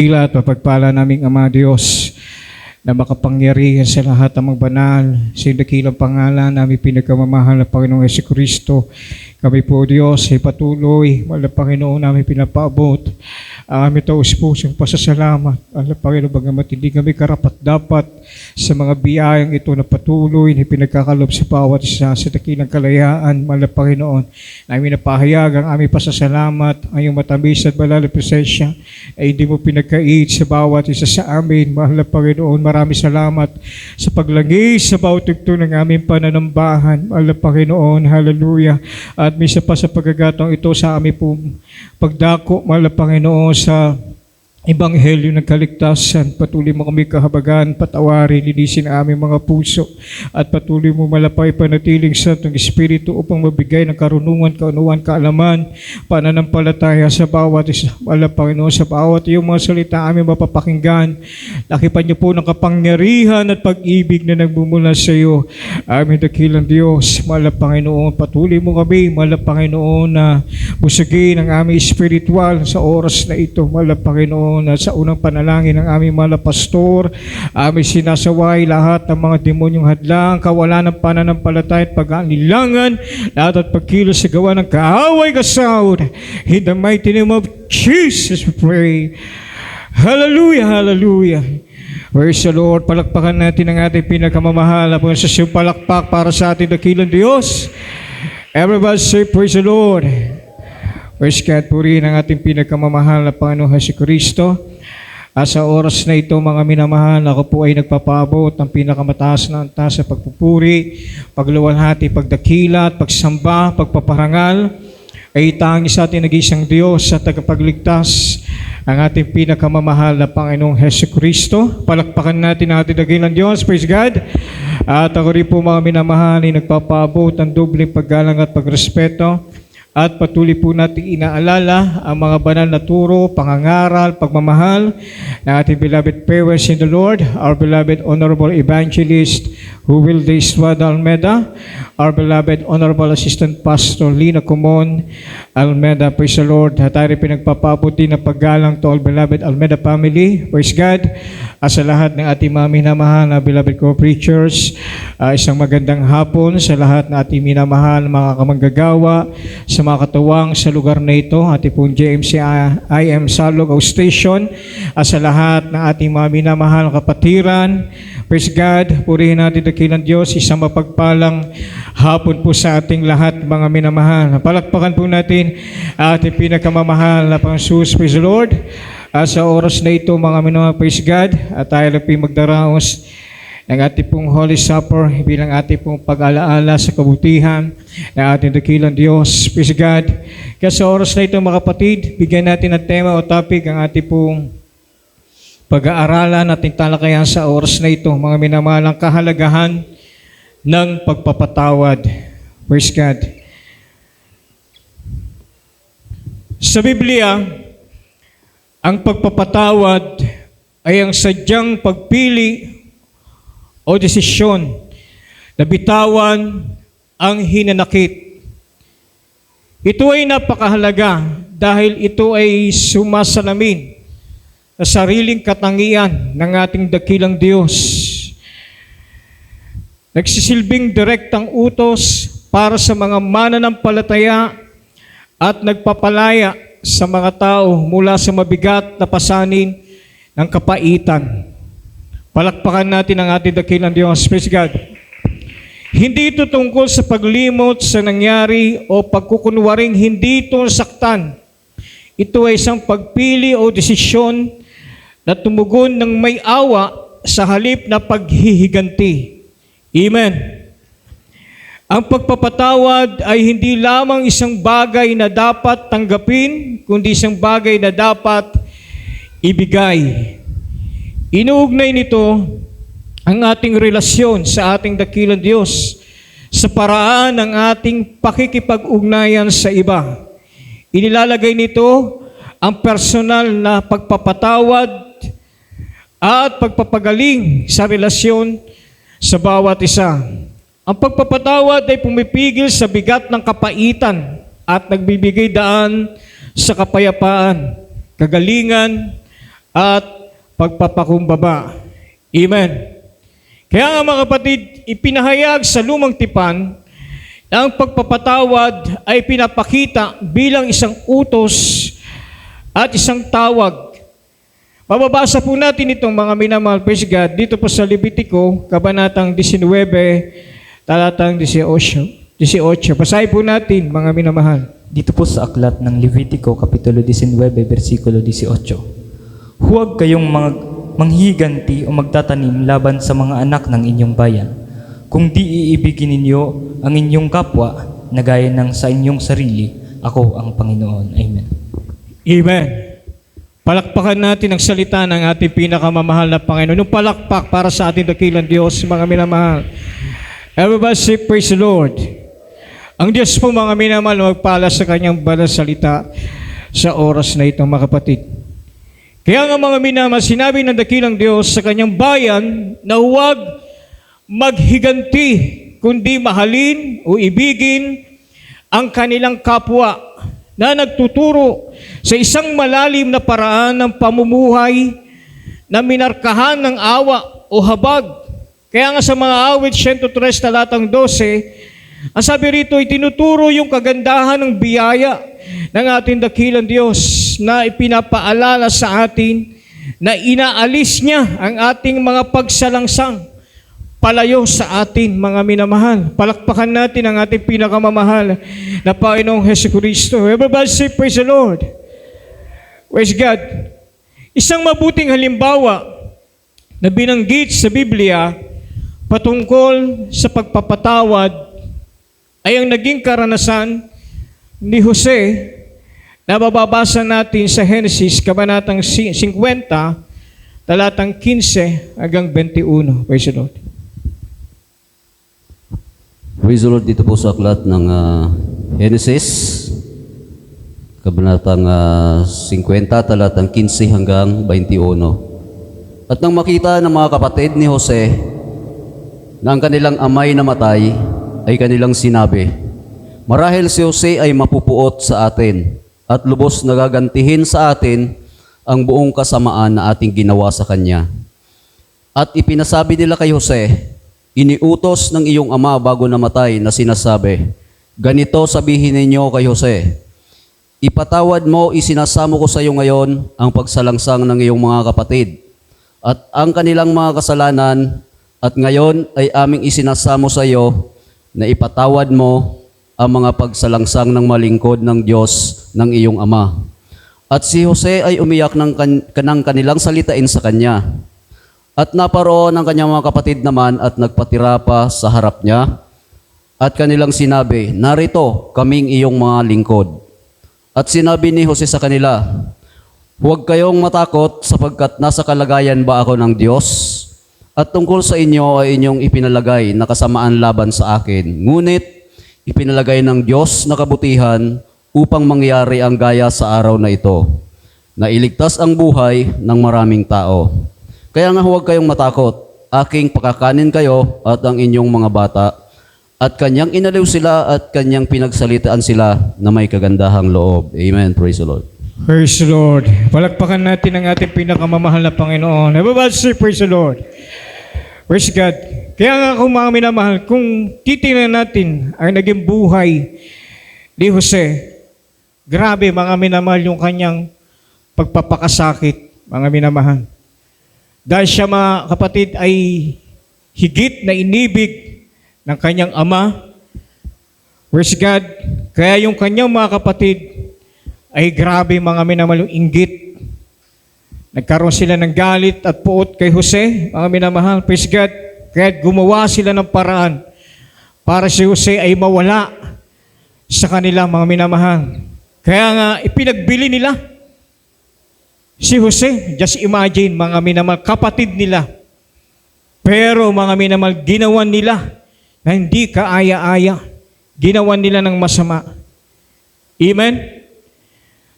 Ila at mapagpala naming Ama Diyos na makapangyarihan sa lahat ng mga banal, sa dakilang pangalan namin pinagkamamahal na Panginoong Jesucristo. Kami po Diyos ay patuloy, mahal na Panginoon namin pinapaabot ang aming taus-pusong pasasalamat. Mahal na Panginoon, bagamat hindi kami karapat-dapat sa mga biyayang ito na patuloy na pinagkakalob sa bawat isa sa dakilang kalayaan. Mahal na Panginoon, namin napahayag ang aming pasasalamat, ang iyong matamis at banal na presensya ay hindi mo pinagkait sa bawat isa sa amin. Mahal na Panginoon, maraming salamat sa paglangis sa bawat tugtog ng aming pananambahan. Mahal na Panginoon, hallelujah. At misa pa sa pagkagatong ito sa aming pong pagdako, mahal na Panginoon, sa Ebanghelyo ng kaligtasan. Patuloy mo kami kahabagan, patawarin, linisin ang aming mga puso, at patuloy mo malapay panatiling sa itong Espiritu upang mabigay ng karunungan, kaunuan, kaalaman, pananampalataya sa bawat isa. Mahal na Panginoon, sa bawat iyong mga salita aming mapapakinggan, lakipan niyo po ng kapangyarihan at pag-ibig na nagmumula sa iyo. Aming dakilang Diyos, mahal na Panginoon, patuloy mo kami, mahal na Panginoon, na busugin ang aming espiritual sa oras na ito. Mahal na Panginoon, na sa unang panalangin ng aming mga pastor, aming sinasaway lahat ng mga demonyong hadlang, kawalan ng pananampalataya at pag-aalilangan, lahat at pagkilos sa gawa ng kaaway kasawad. In the mighty name of Jesus we pray. Hallelujah, hallelujah. Praise the Lord. Palakpakan natin ang ating pinakamamahal. Apong sa siyong palakpak para sa ating dakilang Diyos. Everybody say praise the Lord. Praise God, purihin ang ating pinakamamahal na Panginoong Jesucristo. At sa oras na ito, mga minamahal, ako po ay nagpapaabot ng pinakamataas na antas sa pagpupuri, pagluwalhati, pagdakila, at pagsamba, pagpaparangal, ay tanging sa ating nag-isang Diyos at tagapagligtas, ang ating pinakamamahal na Panginoong Jesucristo. Palakpakan natin ang ating dakilang Diyos. Praise God. At ako rin po, mga minamahal, ay nagpapaabot ng dobleng paggalang at pagrespeto. At patuloy po natin inaalala ang mga banal na turo, pangangaral, pagmamahal ng ating beloved parents in the Lord, our beloved Honorable Evangelist Jubil de Estrada Almeda, our beloved Honorable Assistant Pastor Lina Comon Almeda. Praise the Lord. At tayo pinagpapabot din ng paggalang to all beloved Almeda family. Praise God. At sa lahat ng ating mga minamahal na beloved co-preachers, isang magandang hapon sa lahat na ating minamahal mga kamanggagawa, sa mga katuwang sa lugar na ito, ating pong JMC IM Salog Station, at sa lahat ng ating mga minamahal na kapatiran. Praise God, purihin natin dakilang Diyos, isang mapagpalang hapon po sa ating lahat mga minamahal. Palakpakan po natin ating pinakamamahal na Panginoon. Praise the Lord. At sa oras na ito mga minamahal, praise God, at tayo lang po magdaraos ng ating pong Holy Supper bilang ating pong pag-alaala sa kabutihan ng ating dakilang Diyos. Praise God. Kaya sa oras na ito mga kapatid, bigyan natin ng tema o topic ang ating pong pag-aaralan, ating talakayan sa oras na ito, mga minamalang kahalagahan ng pagpapatawad. Praise God. Sa Biblia, ang pagpapatawad ay ang sadyang pagpili o desisyon na bitawan ang hinanakit. Ito ay napakahalaga dahil ito ay sumasalamin sa sariling katangian ng ating dakilang Diyos. Nagsisilbing direktang utos para sa mga mananampalataya at nagpapalaya sa mga tao mula sa mabigat na pasanin ng kapaitan. Palakpakan natin ang ating dakilang Diyos. Praise God. Hindi ito tungkol sa paglimot sa nangyari o pagkukunwaring hindi ito saktan. Ito ay isang pagpili o desisyon na tumugon ng may awa sa halip na paghihiganti. Amen. Ang pagpapatawad ay hindi lamang isang bagay na dapat tanggapin, kundi isang bagay na dapat ibigay. Inuugnay nito ang ating relasyon sa ating dakilang Diyos sa paraan ng ating pakikipag-ugnayan sa iba. Inilalagay nito ang personal na pagpapatawad at pagpapagaling sa relasyon sa bawat isa. Ang pagpapatawad ay pumipigil sa bigat ng kapaitan at nagbibigay daan sa kapayapaan, kagalingan, at pagpapakumbaba. Amen. Kaya nga mga kapatid, ipinahayag sa lumang tipan na ang pagpapatawad ay pinapakita bilang isang utos at isang tawag. Mababasa po natin itong mga minamahal, praise God, dito po sa Levitico, kabanatang 19, talatang 18. Basahin po natin, mga minamahal. Dito po sa aklat ng Levitico, Kapitulo 19, versikulo 18. Huwag kayong manghiganti o magtatanim laban sa mga anak ng inyong bayan. Kung di iibigin ninyo ang inyong kapwa na gaya ng sa inyong sarili, ako ang Panginoon. Amen. Amen. Palakpakan natin ang salita ng ating pinakamamahal na Panginoon. Yung palakpak para sa ating dakilang Diyos, mga minamahal. Everybody say, praise the Lord. Ang Diyos po, mga minamahal, magpala sa kanyang banal salita sa oras na ito, mga kapatid. Kaya nga mga minamahal, sinabi ng dakilang Diyos sa kanyang bayan na huwag maghiganti, kundi mahalin o ibigin ang kanilang kapwa na nagtuturo sa isang malalim na paraan ng pamumuhay na minarkahan ng awa o habag. Kaya nga sa mga awit 103 talatang 12, ang sabi rito, itinuturo yung kagandahan ng biyaya ng ating dakilang Diyos na ipinapaalala sa atin na inaalis niya ang ating mga pagsalangsang palayo sa atin, mga minamahal. Palakpakan natin ang ating pinakamamahal na Panginoong Jesucristo. Everybody say, praise the Lord. Praise God. Isang mabuting halimbawa na binanggit sa Biblia patungkol sa pagpapatawad ay ang naging karanasan ni Jose na mababasa natin sa Genesis, kabanatang 50, talatang 15 hanggang 21. Praise the Lord. Praise the Lord, dito po sa aklat ng Genesis, kabanatang 50, talatang 15 hanggang 21. At nang makita ng mga kapatid ni Jose na ang kanilang amay namatay, ay kanilang sinabi, marahil si Jose ay mapupuot sa atin at lubos nagagantihin sa atin ang buong kasamaan na ating ginawa sa kanya. At ipinasabi nila kay Jose, iniutos ng iyong ama bago namatay na sinasabi, ganito sabihin ninyo kay Jose, ipatawad mo, isinasamo ko sa iyo ngayon ang pagsalangsang ng iyong mga kapatid at ang kanilang mga kasalanan, at ngayon ay aming isinasamo sa iyo na ipatawad mo ang mga pagsalangsang ng malingkod ng Diyos ng iyong ama. At si Jose ay umiyak ng kanilang salitain sa kanya. At naparoon ang kanyang mga kapatid naman at nagpatira pa sa harap niya. At kanilang sinabi, narito kaming iyong mga lingkod. At sinabi ni Jose sa kanila, huwag kayong matakot sapagkat nasa kalagayan ba ako ng Diyos? At tungkol sa inyo ay inyong ipinalagay na kasamaan laban sa akin. Ngunit ipinalagay ng Diyos na kabutihan upang mangyari ang gaya sa araw na ito, na iligtas ang buhay ng maraming tao. Kaya nga huwag kayong matakot, aking pakakanin kayo at ang inyong mga bata, at kanyang inaliw sila at kanyang pinagsalitaan sila na may kagandahang loob. Amen. Praise the Lord. Praise the Lord. Palakpakan natin ang ating pinakamamahal na Panginoon. Everybody say, praise the Lord. Praise God. Kaya nga kung mga minamahal, kung titingnan natin ang naging buhay ni Jose, grabe mga minamahal yung kanyang pagpapakasakit, mga minamahal. Dahil siya, mga kapatid, ay higit na inibig ng kanyang ama. Praise God. Kaya yung kanyang mga kapatid ay grabe mga minamahal yung inggit. Nagkaroon sila ng galit at puot kay Jose, mga minamahal. Praise God. Kaya gumawa sila ng paraan para si Jose ay mawala sa kanila, mga minamahal. Kaya nga ipinagbili nila si Jose. Just imagine, mga minamahal, kapatid nila. Pero mga minamahal, ginawan nila na hindi kaaya-aya. Ginawan nila ng masama. Amen?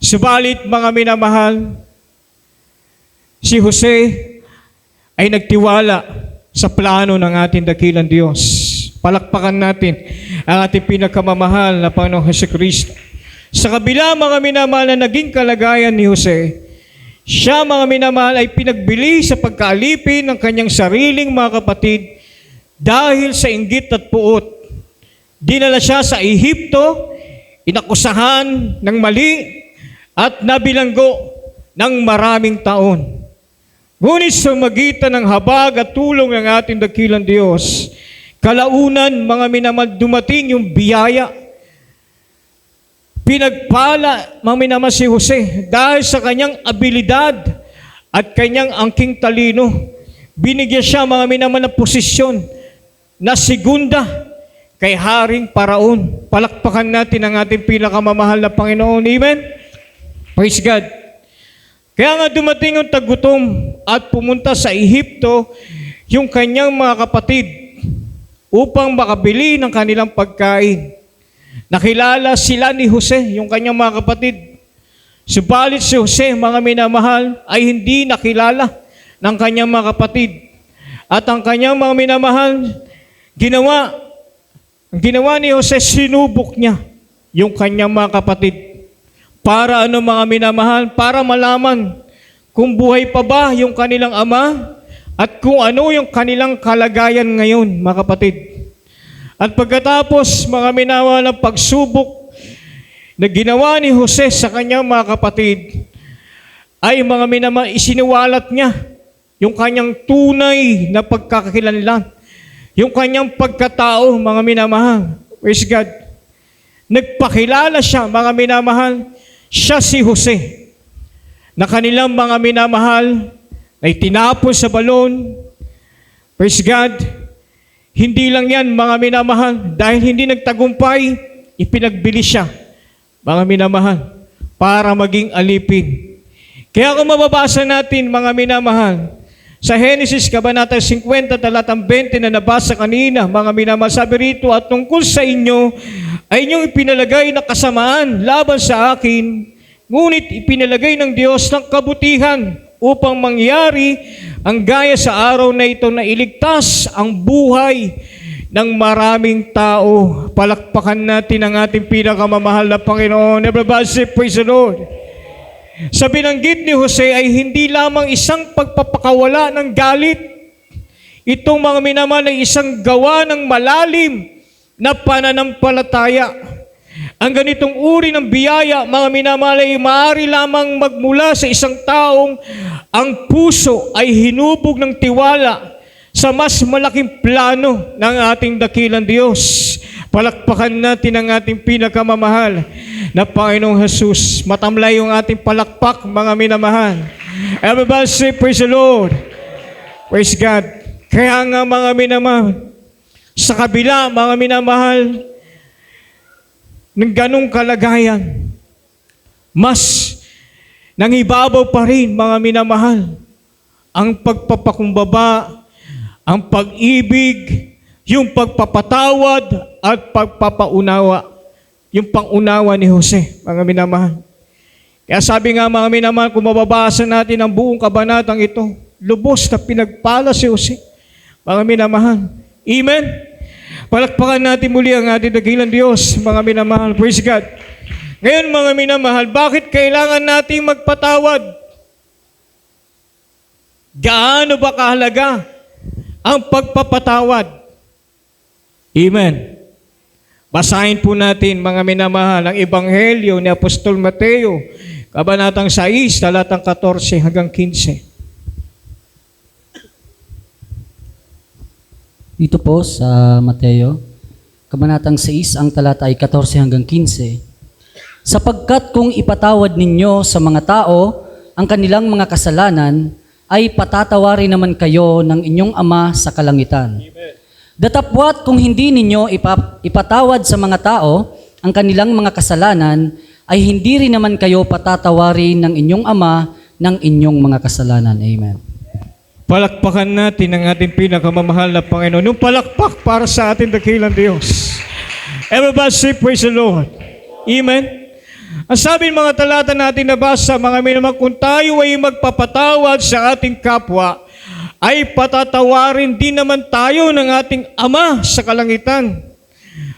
Subalit, mga minamahal, si Jose ay nagtiwala sa plano ng ating dakilang Diyos. Palakpakan natin ang ating pinakamamahal na Panginoong Jesucristo. Sa kabila, mga minamahal, na naging kalagayan ni Jose, Siya, mga minamahal, ay pinagbili sa pagkaalipin ng kanyang sariling mga kapatid dahil sa inggit at puot. Dinala siya sa Ehipto, inakusahan ng mali at nabilanggo ng maraming taon. Ngunit sa magitan ng habag at tulong ng ating dakilang Diyos, kalaunan, mga minamahal, dumating yung biyaya. Pinagpala, mga minamahal, si Jose dahil sa kanyang abilidad at kanyang angking talino. Binigyan siya, mga minamahal, ng posisyon na segunda kay Haring Paraon. Palakpakan natin ang ating pinakamamahal na Panginoon. Amen? Praise God. Kaya nga dumating ang tagutom at pumunta sa Ehipto yung kanyang mga kapatid upang makabili ng kanilang pagkain. Nakilala sila ni Jose, yung kanyang mga kapatid. Subalit si Jose, mga minamahal, ay hindi nakilala ng kanyang mga kapatid. At ang kanyang mga minamahal, ang ginawa ni Jose, sinubok niya yung kanyang mga kapatid. Para ano, mga minamahal? Para malaman kung buhay pa ba yung kanilang ama at kung ano yung kanilang kalagayan ngayon, mga kapatid. At pagkatapos, mga minamahal, ng pagsubok na ginawa ni Jose sa kanyang mga kapatid, ay mga minamahal, isiniwalat niya yung kanyang tunay na pagkakakilanlan, yung kanyang pagkatao, mga minamahal. Praise God. Nagpakilala siya, mga minamahal, siya si Jose, na kanilang mga minamahal ay tinapon sa balon. Praise God. Hindi lang yan, mga minamahal, dahil hindi nagtagumpay, ipinagbili siya, mga minamahal, para maging alipin. Kaya kung mababasa natin, mga minamahal, sa Genesis, Kabanata 50, talatang 20 na nabasa kanina, mga minamahal, sabi rito, at tungkol sa inyo, ay inyong ipinalagay na kasamaan laban sa akin, ngunit ipinalagay ng Diyos ng kabutihan upang mangyari ang gaya sa araw na ito na iligtas ang buhay ng maraming tao. Palakpakan natin ang ating pinakamamahal na Panginoon. Everybody say, praise the Lord. Sa binanggit ni Jose ay hindi lamang isang pagpapakawala ng galit. Itong mga minamahal ay isang gawa ng malalim na pananampalataya. Ang ganitong uri ng biyaya, mga minamahal, ay maaari lamang magmula sa isang taong ang puso ay hinubog ng tiwala sa mas malaking plano ng ating dakilang Diyos. Palakpakan natin ang ating pinakamamahal na Panginoong Jesus. Matamlay yung ating palakpak, mga minamahal. Everybody say, praise the Lord. Praise God. Kaya nga, mga minamahal, sa kabila, mga minamahal, ng ganong kalagayan, mas nangibabaw pa rin, mga minamahal, ang pagpapakumbaba, ang pag-ibig, yung pagpapatawad at pagpapaunawa, yung pangunawa ni Jose, mga minamahal. Kaya sabi nga, mga minamahal, kung mababasa natin ang buong kabanatang ito, lubos na pinagpala si Jose, mga minamahal. Amen? Palakpakan natin muli ang ating dakilang Diyos, mga minamahal. Praise God. Ngayon, mga minamahal, bakit kailangan nating magpatawad? Gaano ba kahalaga ang pagpapatawad? Amen. Basahin po natin, mga minamahal, ang Ebanghelyo ni Apostol Mateo, Kabanatang 6, talatang 14 hanggang 15. Dito po sa Mateo, Kabanatang 6, ang talata ay 14 hanggang 15. Sapagkat kung ipatawad ninyo sa mga tao ang kanilang mga kasalanan, ay patatawarin naman kayo ng inyong Ama sa kalangitan. Amen. Datapwat kung hindi ninyo ipatawad sa mga tao ang kanilang mga kasalanan, ay hindi rin naman kayo patatawarin ng inyong Ama ng inyong mga kasalanan. Amen. Palakpakan natin ang ating pinakamamahal na Panginoon. Yung palakpak para sa ating dakilang Diyos. Everybody say, praise the Lord. Amen. Ang sabi ng mga talata natin nabasa, mga minamahal, kung tayo ay magpapatawad sa ating kapwa, ay patatawarin din naman tayo ng ating Ama sa kalangitan.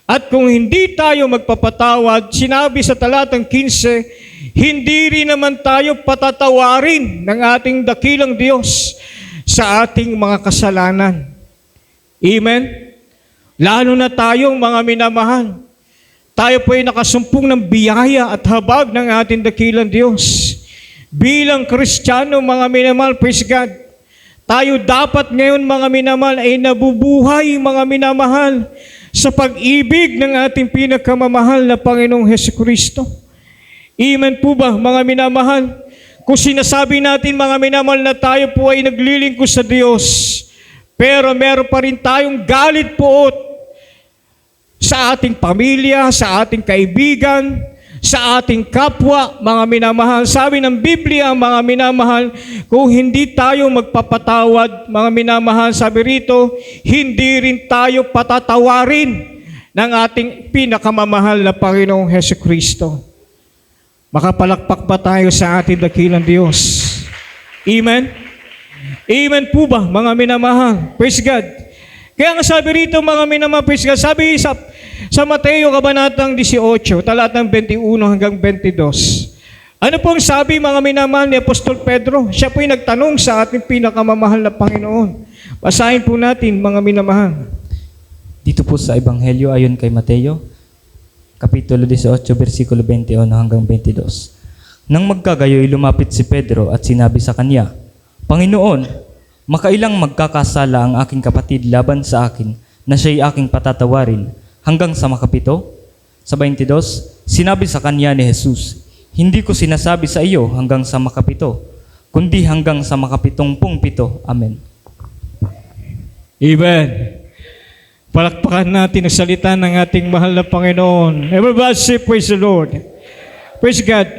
At kung hindi tayo magpapatawad, sinabi sa talatang 15, hindi rin naman tayo patatawarin ng ating dakilang Diyos sa ating mga kasalanan. Amen? Lalo na tayong mga minamahal. Tayo po ay nakasumpong ng biyaya at habag ng ating dakilang Diyos. Bilang Kristiyano, mga minamahal, praise God, tayo dapat ngayon, mga minamahal, ay nabubuhay, mga minamahal, sa pag-ibig ng ating pinakamamahal na Panginoong Hesukristo. Amen po ba, mga minamahal? Kung sinasabi natin, mga minamahal, na tayo po ay naglilingkod sa Diyos, pero meron pa rin tayong galit poot sa ating pamilya, sa ating kaibigan, sa ating kapwa, mga minamahal. Sabi ng Biblia, mga minamahal, kung hindi tayo magpapatawad, mga minamahal, sabi rito, hindi rin tayo patatawarin ng ating pinakamamahal na Panginoong Hesukristo. Makapalakpak pa tayo sa ating dakilang Diyos. Amen? Amen po ba, mga minamahal? Praise God. Kaya nga sabi rito, mga minamahal, praise God, sabi sa Mateo Kabanatang 18, talatang 21 hanggang 22. Ano pong sabi, mga minamahal, ni Apostol Pedro? Siya po'y nagtanong sa ating pinakamamahal na Panginoon. Basahin po natin, mga minamahal. Dito po sa Ebanghelyo ayon kay Mateo, Kapitulo 18, versikulo 21 hanggang 22. Nang magkagayoy, lumapit si Pedro at sinabi sa kanya, Panginoon, makailang magkakasala ang aking kapatid laban sa akin na siya'y aking patatawarin hanggang sa makapito? Sa 22, sinabi sa kanya ni Jesus, Hindi ko sinasabi sa iyo hanggang sa makapito, kundi hanggang sa makapitongpung-pito. Amen. Amen. Palakpakan natin ang salita ng ating mahal na Panginoon. Everybody say, praise the Lord. Praise God.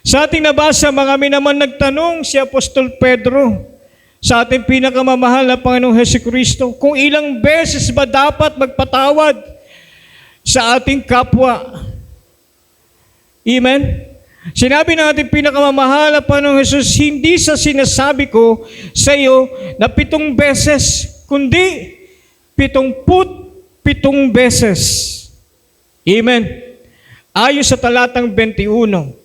Sa ating nabasa, mga minaman, nagtanong si Apostol Pedro sa ating pinakamamahal na Panginoong Hesukristo, kung ilang beses ba dapat magpatawad sa ating kapwa. Amen? Sinabi ng ating pinakamamahal na Panginoong Jesus, hindi sa sinasabi ko sa iyo na 7 beses, kundi 77 beses. Amen. Ayon sa talatang 21.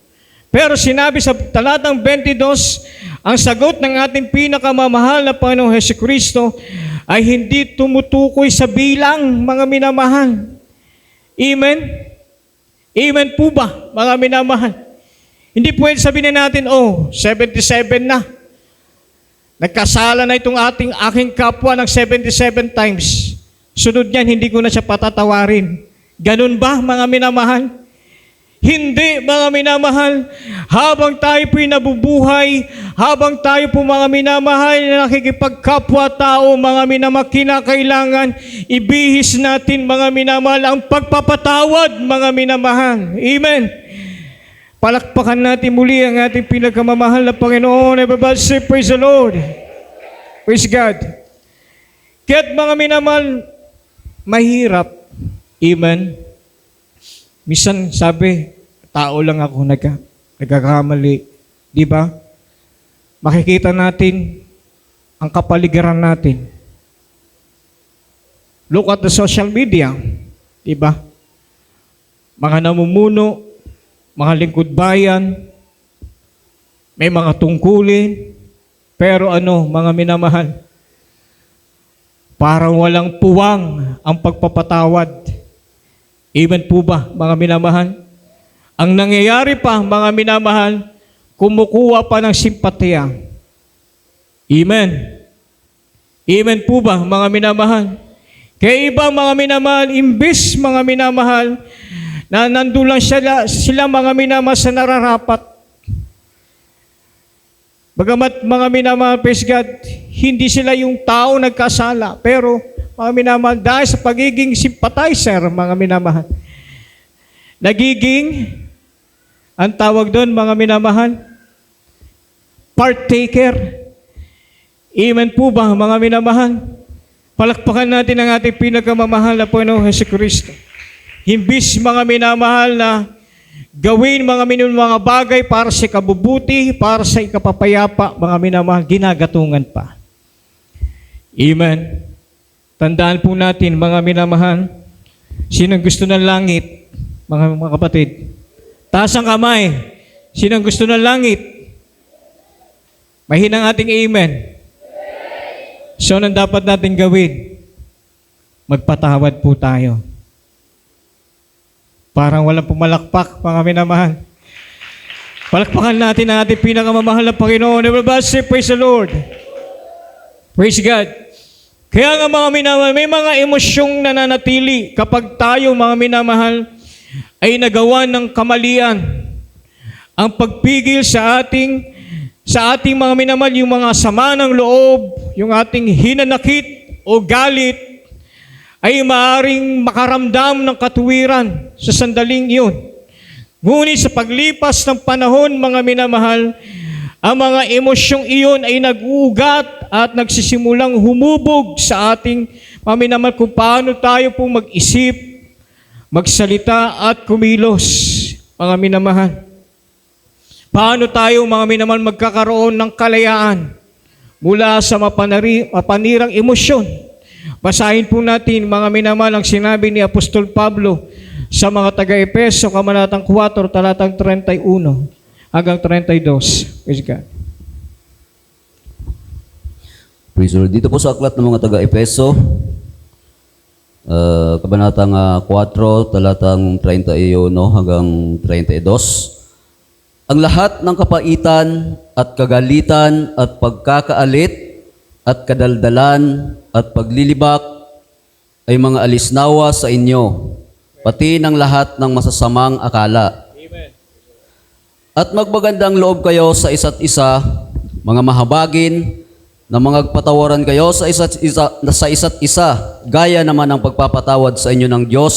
Pero sinabi sa talatang 22, ang sagot ng ating pinakamamahal na Panginoong Hesukristo ay hindi tumutukoy sa bilang, mga minamahal. Amen? Amen po ba, mga minamahal? Hindi pwede sabihin natin, 77 na. Nagkasala na itong aking kapwa ng 77 times. Sunod niyan, hindi ko na siya patatawarin. Ganun ba, mga minamahal? Hindi, mga minamahal. Habang tayo po'y nabubuhay, habang tayo po, mga minamahal, na nakikipagkapwa-tao, mga minamahal, kinakailangan ibihis natin, mga minamahal, ang pagpapatawad, mga minamahal. Amen. Palakpakan natin muli ang ating pinagkamamahal na Panginoon. Everybody say, praise the Lord. Praise God. Kaya't mga minamahal, mahirap. Amen. Minsan sabi, tao lang ako nagkakamali. Di ba? Makikita natin ang kapaligiran natin. Look at the social media. Di ba? Mga namumuno, mga lingkod bayan, may mga tungkulin, pero mga minamahal, parang walang puwang ang pagpapatawad. Amen po ba, mga minamahal? Ang nangyayari pa, mga minamahal, kumukuha pa ng simpatya. Amen. Amen po ba, mga minamahal? Kaya iba, mga minamahal, imbis, mga minamahal, na nandulang sila mga minamahal sa nararapat. Bagamat mga minamahal, praise God, hindi sila yung tao nagkasala, pero mga minamahal, dahil sa pagiging sympathizer, mga minamahal, nagiging, ang tawag doon, mga minamahal, partaker. Amen po ba, mga minamahal? Palakpakan natin ang ating pinakamamahal na Panginoong Hesukristo. Imbis, mga minamahal, na gawin mga bagay para sa kabubuti, para sa ikapapayapa, mga minamahal, ginagatungan pa. Amen. Tandaan po natin, mga minamahal, sinong gusto ng langit, mga kapatid, taas ang kamay. Sinang gusto ng langit? Mahinang ating amen. So, anong dapat natin gawin? Magpatawad po tayo. Parang walang pumalakpak, mga minamahal. Palakpakan natin ang ating pinakamamahal na Panginoon. Everybody say, praise the Lord. Praise God. Kaya nga mga minamahal, may mga emosyong nananatili kapag tayo mga minamahal ay nagawa ng kamalian. Ang pagpigil sa ating mga minamahal, yung mga sama ng loob, yung ating hinanakit o galit, ay maaaring makaramdam ng katuwiran sa sandaling iyon. Ngunit sa paglipas ng panahon, mga minamahal, ang mga emosyong iyon ay nag-uugat at nagsisimulang humubog sa ating mga minamahal kung paano tayo pong mag-isip, magsalita at kumilos, mga minamahal. Paano tayo, mga minamahal, magkakaroon ng kalayaan mula sa mapanirang emosyon. Basahin po natin, mga minamahal, ang sinabi ni Apostol Pablo sa mga taga-Epeso, Kabanatang 4, talatang 31 hanggang 32. Praise God. Praise the Lord. Dito po sa aklat ng mga taga-Epeso, Kabanatang 4, talatang 31 hanggang 32. Ang lahat ng kapaitan at kagalitan at pagkakaalit at kadaldalan at paglilibak ay mga alisnawa sa inyo, pati ng lahat ng masasamang akala. Amen. At magmagandang loob kayo sa isa't isa, mga mahabagin, na magpatawaran kayo sa isa't isa, gaya naman ng pagpapatawad sa inyo ng Diyos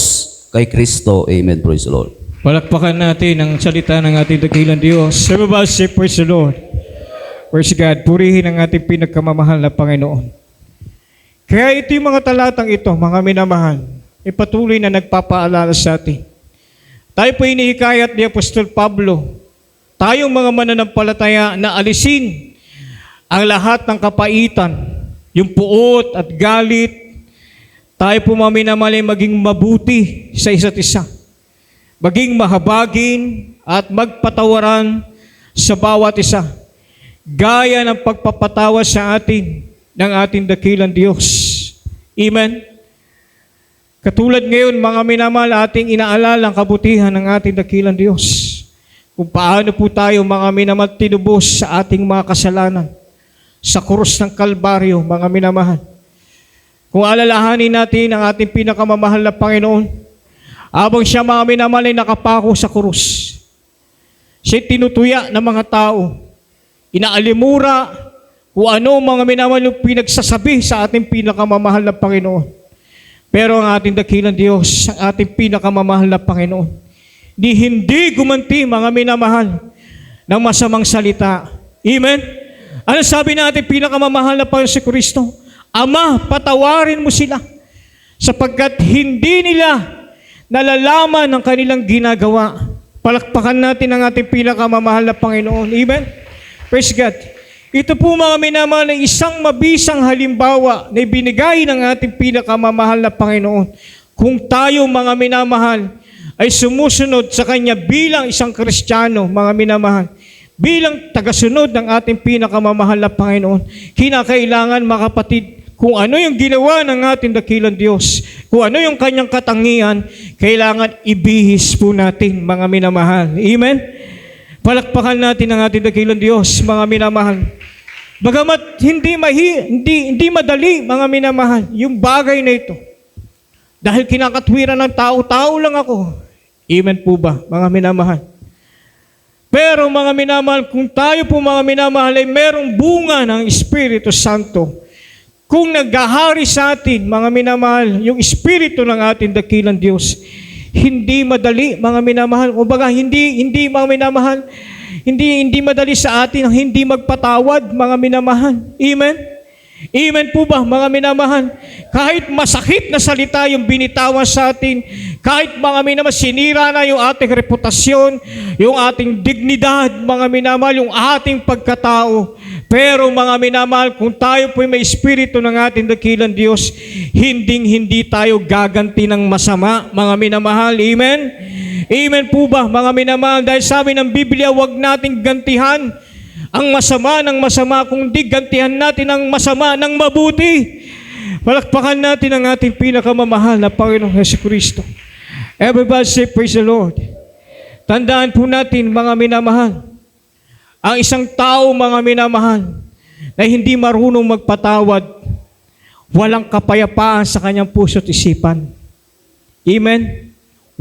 kay Kristo. Amen. Praise the Lord. Palakpakan natin ang salita ng ating dakilang Diyos. Everybody say, praise the Lord. Praise God. Purihin ang ating pinagkamamahal na Panginoon. Kaya ito yung mga talatang ito, mga minamahal, ay patuloy na nagpapaalala sa atin. Tayo po inihikayat ni Apostol Pablo, tayong mga mananampalataya na alisin ang lahat ng kapaitan, yung puot at galit. Tayo po mga minamahal ay maging mabuti sa isa't isa. Maging mahabagin at magpatawaran sa bawat isa. Gaya ng pagpapatawa sa atin ng ating dakilang Diyos. Amen. Katulad ngayon, mga minamahal, ating inaalala ang kabutihan ng ating dakilang Diyos. Kung paano po tayo, mga minamahal, tinubos sa ating mga kasalanan sa krus ng Kalbaryo, mga minamahal. Kung alalahanin natin ang ating pinakamamahal na Panginoon, habang siya, mga minamahal, ay nakapako sa krus, siya tinutuya ng mga tao, inaalimura kung ano, mga minamahal, yung pinagsasabi sa ating pinakamamahal na Panginoon. Pero ang ating dakilang Diyos, ang ating pinakamamahal na Panginoon, hindi gumanti, mga minamahal, ng masamang salita. Amen? Ano sabi ng ating pinakamamahal na Panginoon si Kristo? Ama, patawarin mo sila sapagkat hindi nila nalalaman ang kanilang ginagawa. Palakpakan natin ang ating pinakamamahal na Panginoon. Amen? Praise God. Ito po, mga minamahal, ay isang mabisang halimbawa na ibinigay ng ating pinakamamahal na Panginoon. Kung tayo, mga minamahal, ay sumusunod sa Kanya bilang isang Kristiyano, mga minamahal, bilang tagasunod ng ating pinakamamahal na Panginoon, kinakailangan, mga kapatid, kung ano yung ginawa ng ating dakilang Diyos, kung ano yung Kanyang katangian, kailangan ibihis po natin, mga minamahal. Amen? Palakpakan natin ang ating dakilang Diyos, mga minamahal. Bagamat hindi madali, mga minamahal, yung bagay na ito. Dahil kinakatwiran ng tao lang ako. Amen po ba, mga minamahal? Pero mga minamahal, kung tayo po, mga minamahal, ay merong bunga ng Espiritu Santo, kung naghahari sa atin, mga minamahal, yung Espiritu ng ating dakilang Diyos, hindi madali, mga minamahal. Kumbaga, hindi mga minamahal, hindi madali sa atin ang hindi magpatawad, mga minamahal. Amen? Amen po ba, mga minamahal? Kahit masakit na salita yung binitawan sa atin, kahit mga minamahal, sinira na yung ating reputasyon, yung ating dignidad, mga minamahal, yung ating pagkatao. Pero mga minamahal, kung tayo po may Espiritu ng ating dakilang Diyos, hindi tayo gaganti ng masama, mga minamahal. Amen? Amen po ba, mga minamahal? Dahil sabi ng Biblia, huwag nating gantihan ang masama ng masama, kundi gantihan natin ang masama ng mabuti. Palakpakan natin ang ating pinakamamahal na Panginoong Jesucristo. Everybody say, praise the Lord. Tandaan po natin, mga minamahal, ang isang tao, mga minamahal, na hindi marunong magpatawad, walang kapayapaan sa kanyang puso't isipan. Amen?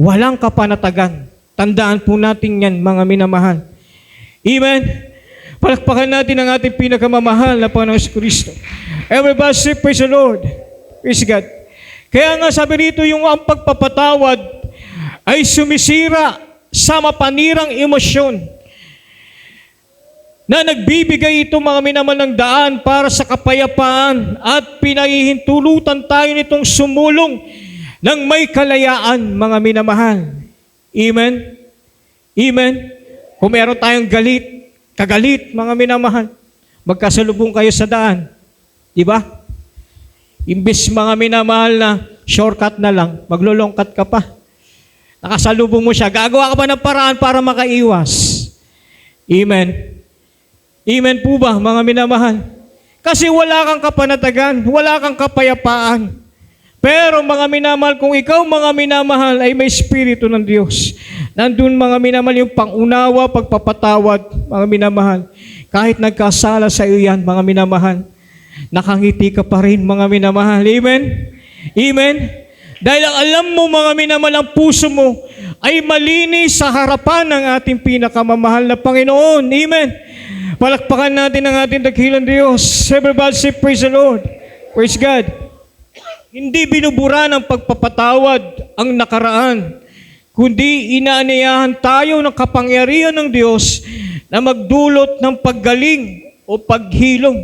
Walang kapanatagan. Tandaan po natin yan, mga minamahal. Amen? Palakpakan natin ang ating pinakamamahal na Panginoong Jesucristo. Everybody say, praise the Lord. Praise God. Kaya nga sabi rito, yung ang pagpapatawad ay sumisira sa mapanirang emosyon na nagbibigay ito, mga minamahal, ng daan para sa kapayapaan at pinahihintulutan tayo nitong sumulong ng may kalayaan, mga minamahal. Amen? Amen? Kung meron tayong kagalit, mga minamahal, magkasalubong kayo sa daan. Diba? Imbes, mga minamahal, na shortcut na lang, maglulongkat ka pa. Nakasalubong mo siya, gagawa ka pa ng paraan para makaiwas. Amen? Amen po ba, mga minamahal? Kasi wala kang kapanatagan, wala kang kapayapaan. Pero mga minamahal, kung ikaw, mga minamahal, ay may Espiritu ng Diyos, nandun, mga minamahal, yung pangunawa, pagpapatawad, mga minamahal. Kahit nagkasala sa iyo yan, mga minamahal, nakangiti ka pa rin, mga minamahal. Amen? Amen? Dahil ang alam mo, mga minamahal, ang puso mo ay malinis sa harapan ng ating pinakamamahal na Panginoon. Amen? Palakpakan natin ang ating dakilang Diyos. Everybody say, praise the Lord. Praise God. Hindi binubura ng pagpapatawad ang nakaraan, kundi inaaniyahan tayo ng kapangyarihan ng Diyos na magdulot ng paggaling o paghilom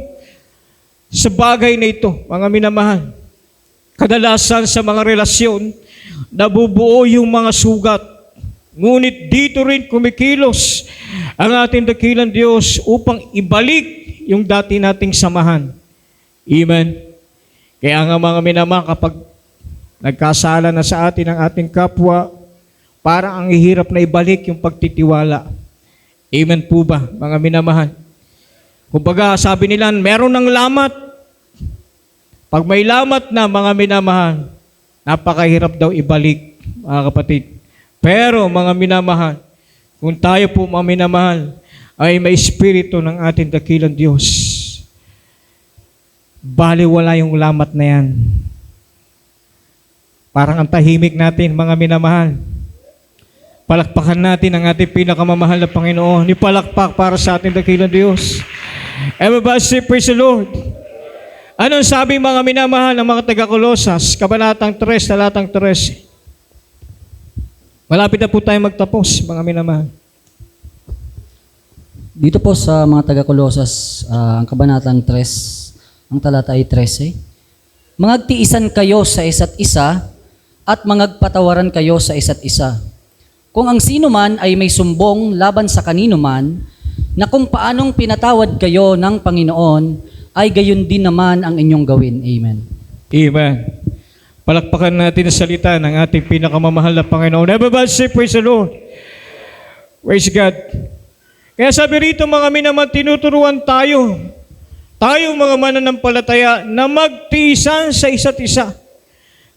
sa bagay na ito, mga minamahal. Kadalasan sa mga relasyon, nabubuo yung mga sugat. Ngunit dito rin kumikilos ang ating dakilang Diyos upang ibalik yung dati nating samahan. Amen. Kaya nga, mga minamahal, kapag nagkasala na sa atin ang ating kapwa, parang ang hirap na ibalik yung pagtitiwala. Amen po ba, mga minamahal? Kumbaga, sabi nila, meron ng lamat. Pag may lamat na, mga minamahal, napakahirap daw ibalik, mga kapatid. Pero, mga minamahal, kung tayo po, mga minamahal, ay may Espiritu ng ating dakilang Diyos, baliwala yung lamat na yan. Parang ang tahimik natin, mga minamahal. Palakpakan natin ang ating pinakamamahal na Panginoon. Ipalakpak para sa ating dakilang Diyos. Everybody say, praise the Lord. Anong sabi, mga minamahal, ng mga taga-Kolosas, Kabanatang 3, talatang 13? Malapit na po tayo magtapos, mga minamahal. Dito po sa mga taga-Kolosas, ang Kabanatang 3, ang talata ay 13. Mangagtiisan kayo sa isa't isa at mangagpatawaran kayo sa isa't isa. Kung ang sino man ay may sumbong laban sa kanino man, na kung paanong pinatawad kayo ng Panginoon, ay gayon din naman ang inyong gawin. Amen. Amen. Palakpakan natin ang salita ng ating pinakamamahal na Panginoon. Everybody say, praise the Lord. Praise God. Kaya sabi rito, mga minamahal, tinuturuan tayo, mga mananampalataya, na magtiisan sa isa't isa.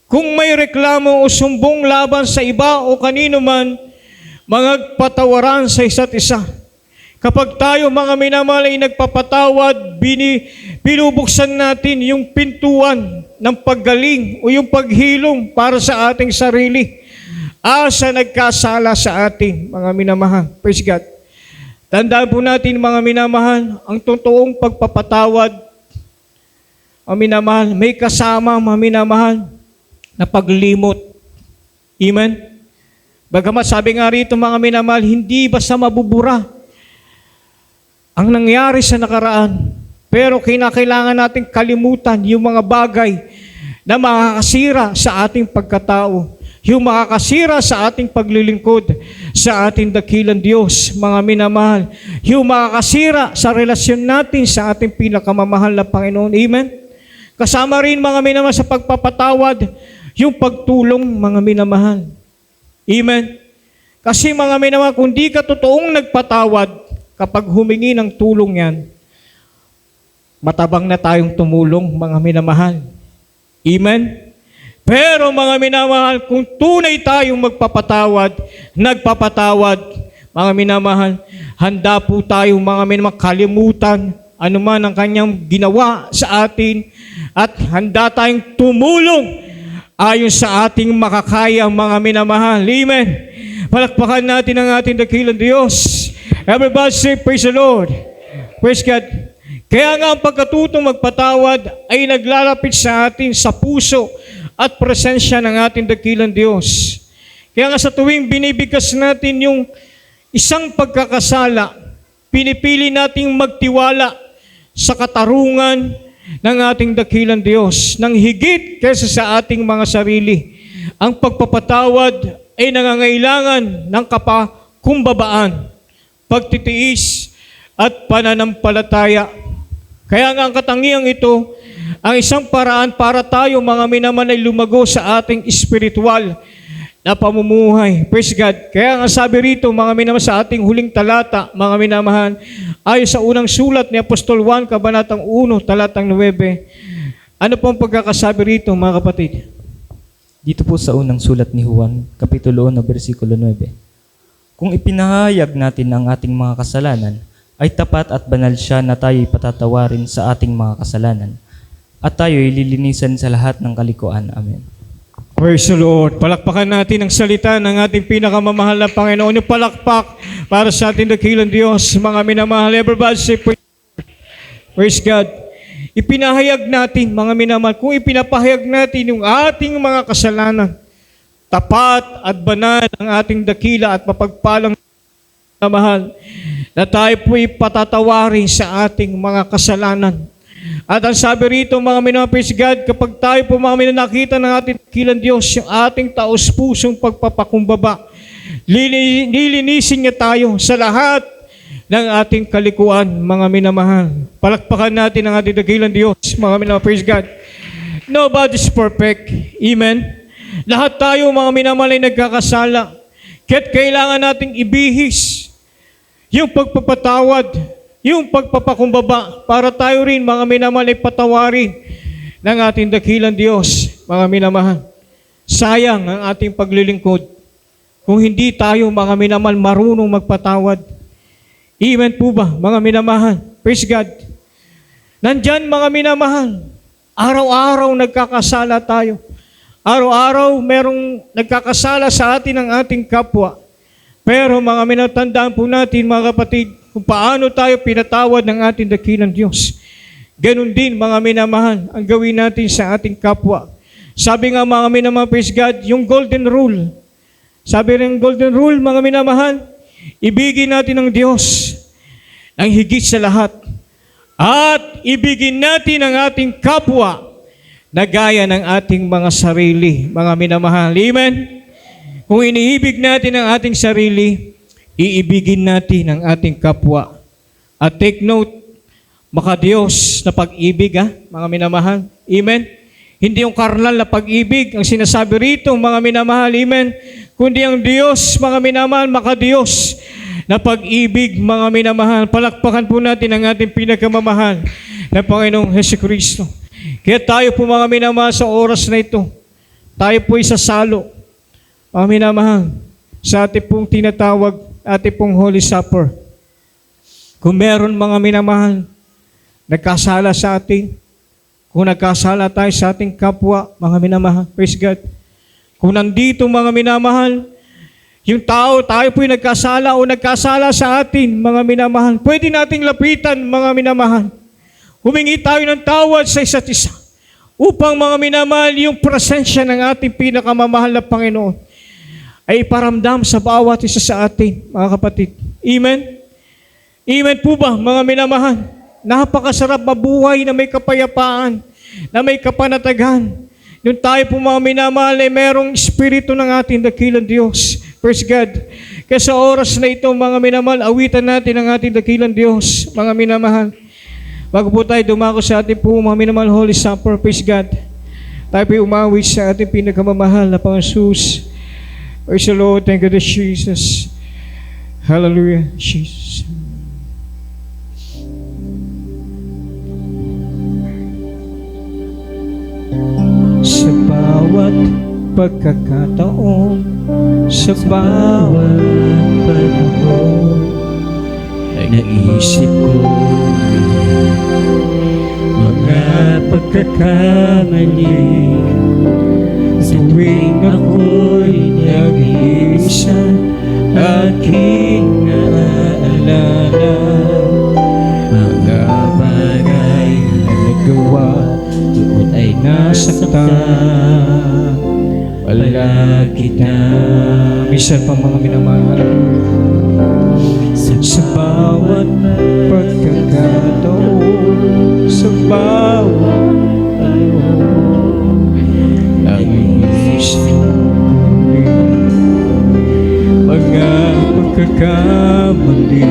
Kung may reklamo o sumbong laban sa iba o kanino man, magpatawaran sa isa't isa. Kapag tayo, mga minamahal, ay nagpapatawad, binubuksan natin yung pintuan ng paggaling o yung paghilom para sa ating sarili. Sa nagkasala sa atin, mga minamahal. Praise God. Tandaan po natin, mga minamahal, ang totoong pagpapatawad, mga minamahal, may kasama, mga minamahal, na paglimot. Amen? Bagamat sabi nga rito, mga minamahal, hindi basta mabubura ang nangyari sa nakaraan, pero kinakailangan natin kalimutan yung mga bagay na makakasira sa ating pagkatao, yung makakasira sa ating paglilingkod sa ating dakilang Diyos, mga minamahal, yung makakasira sa relasyon natin sa ating pinakamamahal na Panginoon. Amen? Kasama rin, mga minamahal, sa pagpapatawad, yung pagtulong, mga minamahal. Amen? Kasi mga minamahal, kung di ka totoong nagpatawad, kapag humingi ng tulong yan, matabang na tayong tumulong, mga minamahal. Amen? Pero mga minamahal, kung tunay tayong magpapatawad, nagpapatawad, mga minamahal, handa po tayong mga minamahal kalimutan anuman ang kanyang ginawa sa atin at handa tayong tumulong ayon sa ating makakaya, mga minamahal. Amen. Palakpakan natin ang ating dakilang Diyos. Everybody say, praise the Lord. Praise God. Kaya nga ang pagkatutong magpatawad ay naglalapit sa atin sa puso at presensya ng ating dakilang Diyos. Kaya nga sa tuwing binibigkas natin yung isang pagkakasala, pinipili nating magtiwala sa katarungan ng ating dakilang Diyos ng higit kaysa sa ating mga sarili. Ang pagpapatawad ay nangangailangan ng kapakumbabaan, pagtitiis at pananampalataya. Kaya nga ang katangiang ito, ang isang paraan para tayo mga minamahal ay lumago sa ating espiritual na pamumuhay. Praise God. Kaya nga sabi rito mga minamahal sa ating huling talata, mga minamahal, ayon sa unang sulat ni Apostol Juan, Kabanatang 1, talatang 9. Ano pong pagkakasabi rito mga kapatid? Dito po sa unang sulat ni Juan, Kapitulo 1, versikulo 9. Kung ipinahayag natin ang ating mga kasalanan, ay tapat at banal siya na tayo'y patatawarin sa ating mga kasalanan at tayo'y lilinisan sa lahat ng kalikuan. Amen. Praise the Lord. Palakpakan natin ang salita ng ating pinakamamahal na Panginoon. Yung palakpak para sa ating dakilang Diyos, mga minamahal. Everybody say, praise God. Ipinahayag natin, mga minamahal, kung ipinapahayag natin yung ating mga kasalanan, tapat at banal ang ating dakila at mapagpalang mahal, na tayo po'y patatawarin sa ating mga kasalanan. At ang sabi rito, mga minamahal, praise God, kapag tayo po mga minamahal nakita ng ating dakilang Diyos, yung ating taos-pusong pagpapakumbaba, lilinisin niya tayo sa lahat ng ating kalikuan, mga minamahal. Palakpakan natin ang ating dakilang Diyos, mga minamahal, praise God. Nobody's perfect. Amen. Lahat tayo, mga minamahal, ay nagkakasala. Kaya't kailangan nating ibihis yung pagpapatawad, yung pagpapakumbaba, para tayo rin, mga minamahal, ay patawarin ng ating dakilang Diyos, mga minamahal. Sayang ang ating paglilingkod kung hindi tayo, mga minamahal, marunong magpatawad. Amen po ba, mga minamahal? Praise God. Nandyan, mga minamahal, araw-araw nagkakasala tayo. Araw-araw merong nagkakasala sa atin ng ating kapwa. Pero mga minamahal, tandaan po natin, mga kapatid, kung paano tayo pinatawad ng ating dakilang Diyos. Ganun din, mga minamahal, ang gawin natin sa ating kapwa. Sabi nga, mga minamahal, praise God, yung golden rule. Sabi rin golden rule, mga minamahal, ibigin natin ang Diyos ang higit sa lahat. At ibigin natin ang ating kapwa na gaya ng ating mga sarili, mga minamahal. Amen? Kung iniibig natin ang ating sarili, iibigin natin ang ating kapwa. At take note, maka-Diyos na pag-ibig, mga minamahal. Amen? Hindi yung karnal na pag-ibig ang sinasabi rito, mga minamahal. Amen? Kundi ang Diyos, mga minamahal, maka-Diyos na pag-ibig, mga minamahal. Palakpakan po natin ang ating pinakamamahal na Panginoong Jesucristo. Kaya tayo po, mga minamahal, sa oras na ito, tayo po isasalo, mga minamahal, sa ating pong tinatawag, ating pong Holy Supper. Kung meron, mga minamahal, nagkasala sa atin, kung nagkasala tayo sa ating kapwa, mga minamahal, praise God. Kung nandito, mga minamahal, yung tao, tayo po'y nagkasala o nagkasala sa atin, mga minamahal, pwede nating lapitan, mga minamahal. Humingi tayo ng tawad sa isa't isa upang, mga minamahal, yung presensya ng ating pinakamamahal na Panginoon ay iparamdam sa bawat isa sa atin, mga kapatid. Amen? Amen po ba, mga minamahal? Napakasarap mabuhay na may kapayapaan, na may kapanatagan. Yung tayo po, mga minamahal, ay merong espiritu ng ating dakilang Diyos. Praise God. Kaya sa oras na ito, mga minamahal, awitan natin ang ating dakilang Diyos, mga minamahal. Bago po tayo dumako sa ating po, mga minamahal, Holy Supper, praise God. Tayo po umawit sa ating pinakamamahal na Panginoon Jesus. Praise the Lord. Thank you, Jesus. Hallelujah, Jesus. Sa bawat pagkakataon, sa bawat panahon, naisip ko mga pagkakamali. Tuwing ako'y nag-iisa, aking naaalala mga bagay na nagawa, doon ay nasaktan. Wala kita. Minsan pa mga minamahal, sa bawat pagkakataon, sa bawat mga pagkakamali.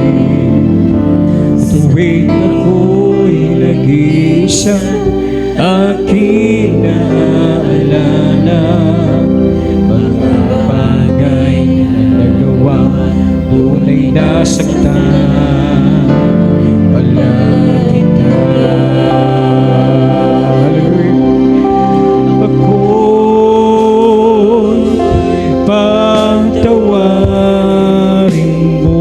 Tuwing ako'y nag-iisa, aking naaalala mga bagay na nagawa, doon ay nasaktan. Wala kita. Hallelujah. Ako'y patawarin mo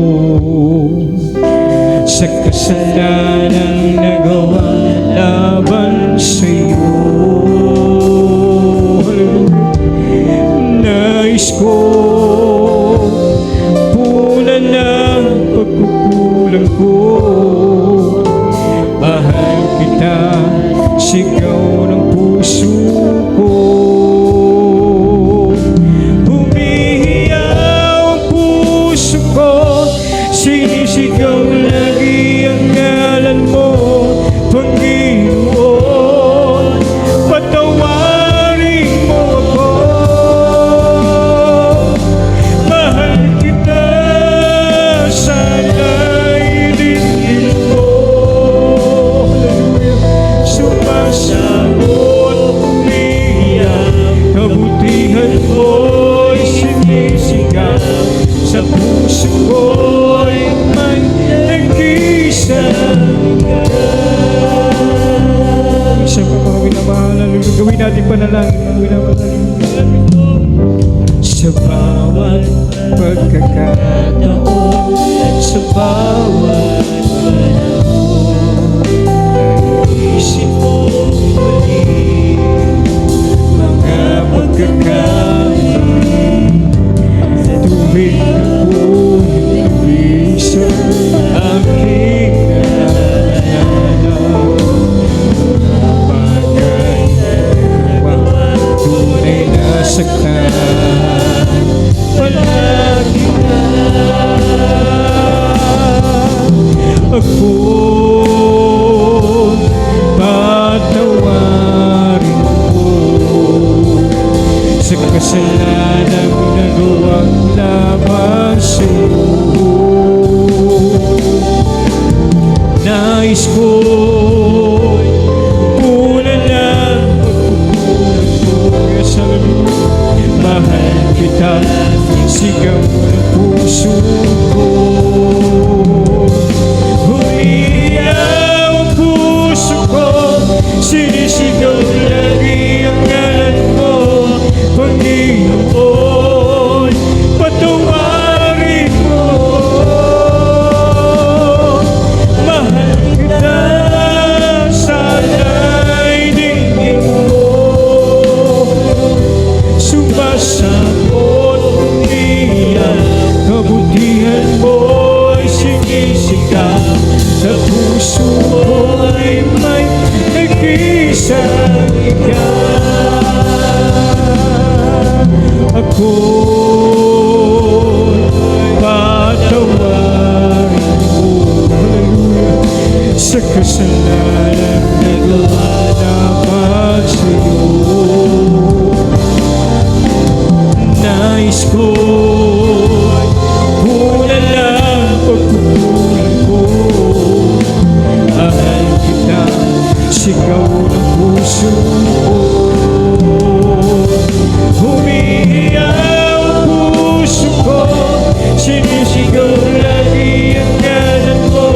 sa kasalanang nagawa laban sa'yo. Nais ko punan ng pagkukulang ko. Mahal kita, sigaw ng puso ko. Humihiyaw ang puso ko, sinisigaw lagi ang ngalan mo, Panginoon. Patawarin mo ako. Mahal kita, sana'y dinggin mo. Sumasagot, umiiyak, kabutihan mo'y sinisigaw sa puso ko'y may nag-iisang isa pa mga minamahal, gawin natin panalangin, mga minamahal. Sa bawat pagkakataon, sa bawat panahon, naisip mo muli mga pagkakamali. Tuwing ako'y nag-iisa, aking naalala mga bagay na nagawa, doon ay nasaktan. Palagi na ako'y patawarin mo sa kasalanang nagawang laban sa'yo. Nais ko'y punan ng pagkukulang ko. Yes, hallelujah. Mahal kita, sigaw ng puso ko. Humiyaw ang puso ko, sinisigaw lagi ang ngalan mo, Panginoon. Patawarin mo. Mahal kita, sana'y dinggin mo. Sumasabot, umiiyak, kabutihan mo'y sinisigaw sa puso mo'y may nag-iisang ikaw. Ako'y patawarin mo, hallelujah, sa kasalanan nagawa naman sa'yo. Nais ko'y punan ng pagkukulang ko. Mahal kita, sigaw ng puso ko. Humihiyaw ang sinisigaw lagi ang ngalan mo,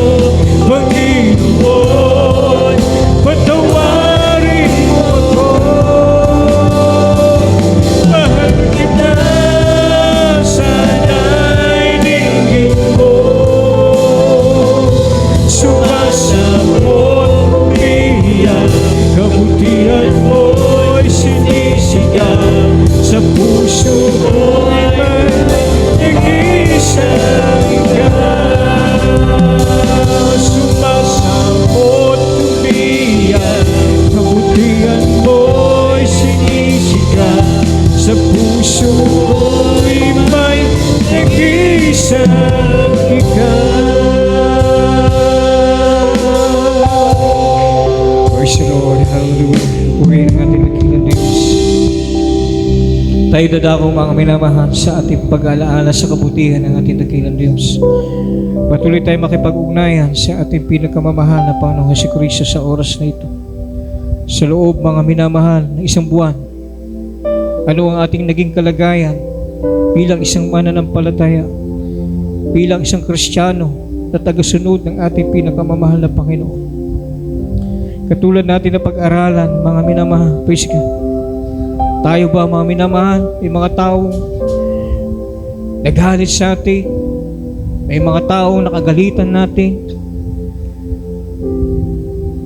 Panginoon. Patawarin mo ako, mahal kita, sana'y dinggin mo. Sumasabot, umiiyak, kabutihan mo'y sinisigaw, sa puso ko'y may nag-iisang ikaw. Sumasabot, umiiyak, kabutihan mo'y sinisigaw, sa puso ko'y may nag-iisang ikaw. Praise the Lord, hallelujah. Purihin ang ating dakilang Diyos. Tayo dadako mga minamahal sa ating pag-alaala sa kabutihan ng ating dakilang Diyos. Patuloy tayo makipag-ugnayan sa ating pinakamamahal na Panginoong Jesucristo sa oras na ito. Sa loob mga minamahal ng isang buwan, ano ang ating naging kalagayan bilang isang mananampalataya, bilang isang Kristiyano na tagasunod ng ating pinakamamahal na Panginoon. Katulad natin na pag-aralan, mga minamahal, praise God. Tayo ba mga minamahal, may mga taong naghalit sa atin, may mga taong nakagalitan natin,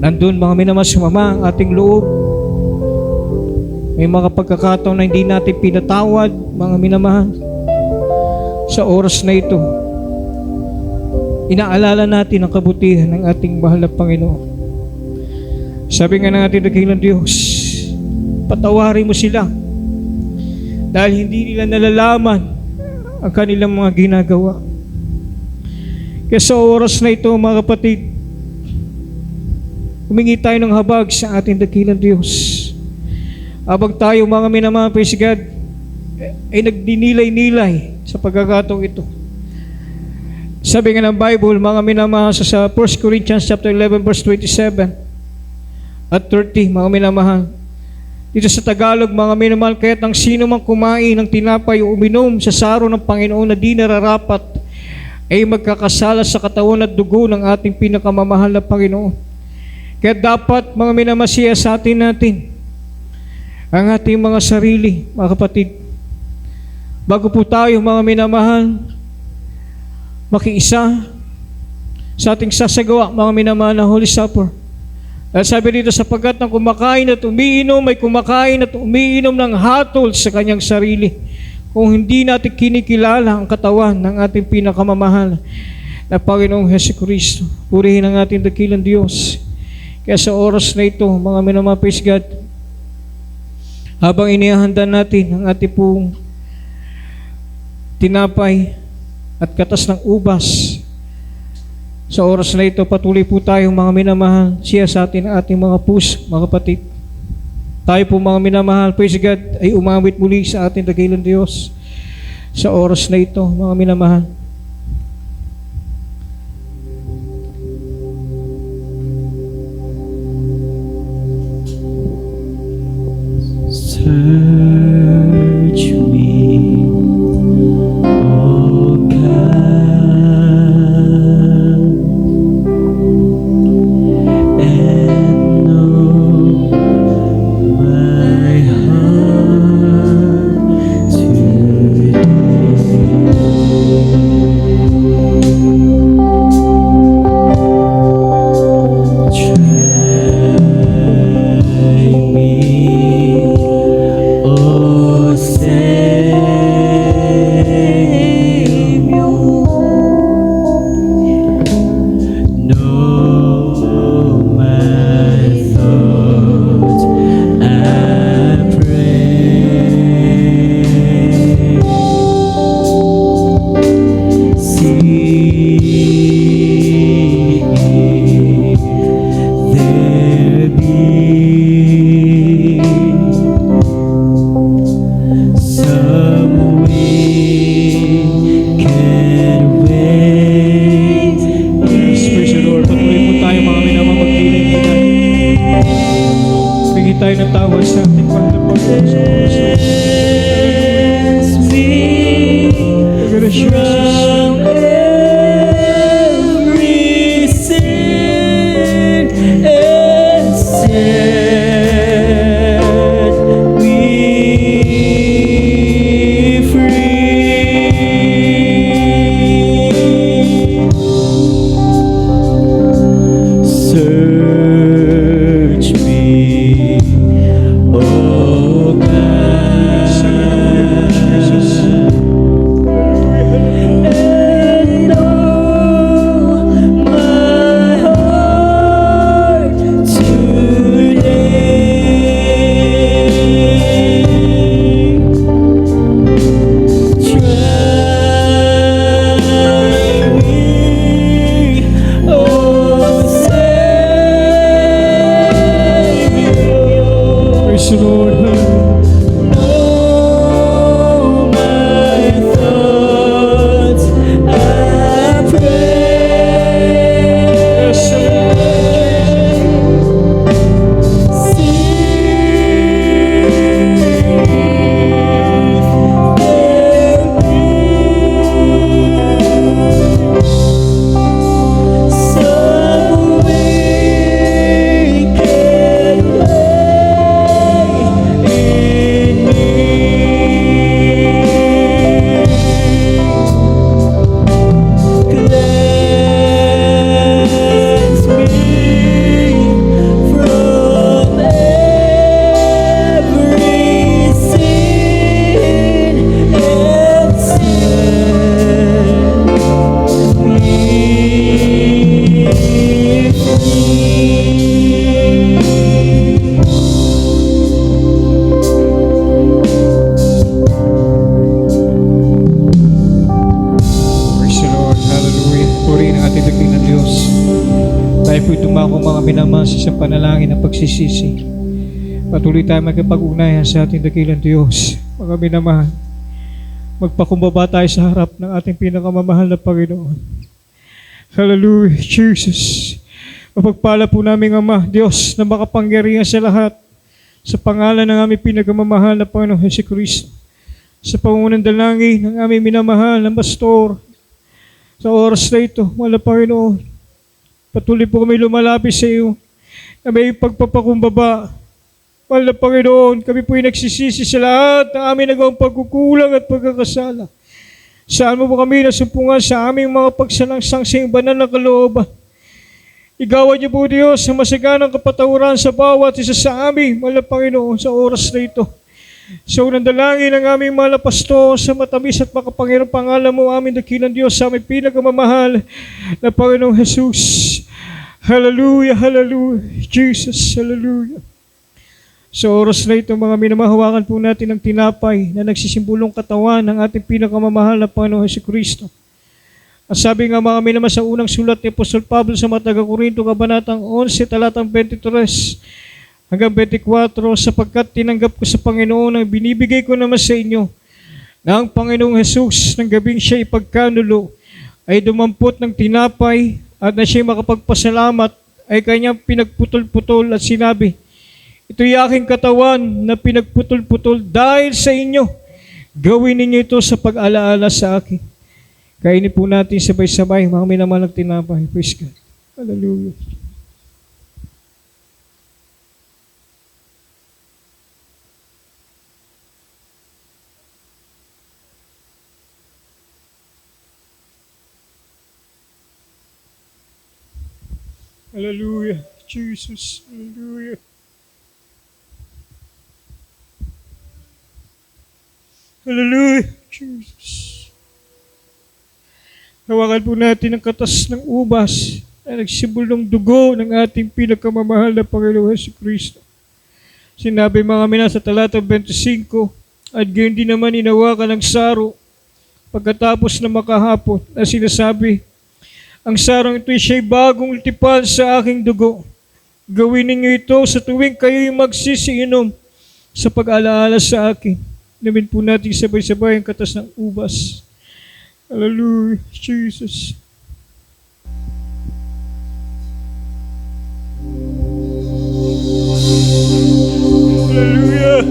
nandun mga minamahal, sumama ang ating loob. May mga pagkakataon na hindi natin pinatawad, mga minamahal. Sa oras na ito, inaalala natin ang kabutihan ng ating mahal na Panginoon. Sabi nga ng ating dakilang Diyos, patawarin mo sila dahil hindi nila nalalaman ang kanilang mga ginagawa. Kaya sa oras na ito, mga kapatid, humingi tayo ng habag sa ating dakilang Diyos. Habang tayo mga minamahal, praise God, ay nagdinilay-nilay sa pagkakataong ito. Sabi nga ng Bible, mga minamahal, sa 1 Corinthians chapter 11 verse 27 at 30, mga minamahal. Dito sa Tagalog, mga minamahal, kaya't ang sino mang kumain ng tinapay o uminom sa saro ng Panginoon na di nararapat ay magkakasala sa katawan at dugo ng ating pinakamamahal na Panginoon. Kaya dapat, mga minamahal, sa atin natin ang ating mga sarili, mga kapatid. Bago po tayo, mga minamahal, makiisa sa ating sasagawa, mga minamahal, na Holy Supper. Dahil sabi dito, sapagkat ang kumakain at umiinom ay kumakain at umiinom ng hatol sa kanyang sarili, kung hindi natin kinikilala ang katawan ng ating pinakamamahal na Panginoong Jesucristo. Purihin ang ating dakilang Diyos. Kaya sa oras na ito, mga minamahal, praise God, habang inihahanda natin ang ating pong tinapay at katas ng ubas, sa oras na ito, patuloy po tayong mga minamahal, siya sa atin ang ating mga puso, mga kapatid. Tayo po mga minamahal, praise God, ay umawit muli sa ating dakilang Diyos sa oras na ito, mga minamahal. Search me, O God, and know my heart today. tayo ng tawad sa ating mahal na Panginoon sa oras na ito. Suma ko mga minamahal sa panalangin ng pagsisisi. Patuloy tayo magkapag-ugnayan sa ating dakilang Diyos. Mga minamahal, magpakumbaba tayo sa harap ng ating pinakamamahal na Panginoon. Hallelujah, Jesus. Mapagpala po namin Ama, Diyos, na makapangyarihan sa lahat, sa pangalan ng aming pinakamamahal na Panginoon Jesucristo, sa pangunang dalangin ng aming minamahal na pastor, sa oras na ito, mahal na Panginoon, patuloy po kami lumalapit sa iyo na may pagpapakumbaba. Mahal na Panginoon, kami po ay nagsisisi sa lahat ng aming nagawang pagkukulang at pagkakasala. Saan mo po kami nasumpungan sa aming mga pagsalangsang sa iyong banal na kalooban. Igawan niyo po Diyos sa masaganang kapatawaran sa bawat isa sa amin, mahal na Panginoon, sa oras na ito. Sa unang dalangin ng aming mahal na pastor, sa matamis at makapangyarang pangalan mo, aming dakilang Diyos, sa aming pinakamamahal na Panginoong Jesus. Hallelujah, hallelujah, Jesus, hallelujah. Sa oras na ito, mga minamahawakan po natin ang tinapay na nagsisimbolong katawan ng ating pinakamamahal na Panginoong Jesucristo. Ang sabi nga mga minamahal sa unang sulat ni Apostol Pablo sa mga taga-Korinto, kabanatang 11, talatang 23, hanggang 24, sapagkat tinanggap ko sa Panginoon ang binibigay ko naman sa inyo, na ang Panginoong Jesus ng gabing siya ipagkanulo ay dumampot ng tinapay at na siya makapagpasalamat ay kanyang pinagputol-putol at sinabi, ito'y aking katawan na pinagputol-putol dahil sa inyo. Gawin ninyo ito sa pag-alaala sa akin. Kainin po natin sabay-sabay mga minamahal ng tinapay. Praise God. Hallelujah. Hallelujah, Jesus. Hallelujah. Hallelujah, Jesus. Hawakan po natin ang katas ng ubas na nagsimbolo ng dugo ng ating pinakamamahal na Panginoon Jesucristo. Sinabi mga mina sa talata 25, at gayon din naman inawakan ng saro pagkatapos na makahapon na sinasabi, ang sarong ito'y siya'y bagong tipan sa aking dugo. Gawin ninyo ito sa tuwing kayo'y magsisiinom sa pag-alaala sa akin. Namin po natin sabay-sabay ang katas ng ubas. Hallelujah, Jesus. Hallelujah.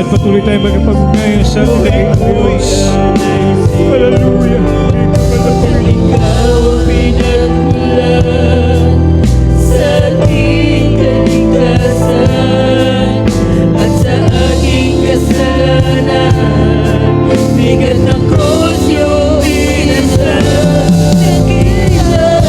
Patuloy tayo magpag-ugnayan sa ating Diyos. Hallelujah. Ikaw ang pinagmulan sa ating kaligtasan at sa aking kasalanan. Bigat ng krus iyong pinasal. Dakilan,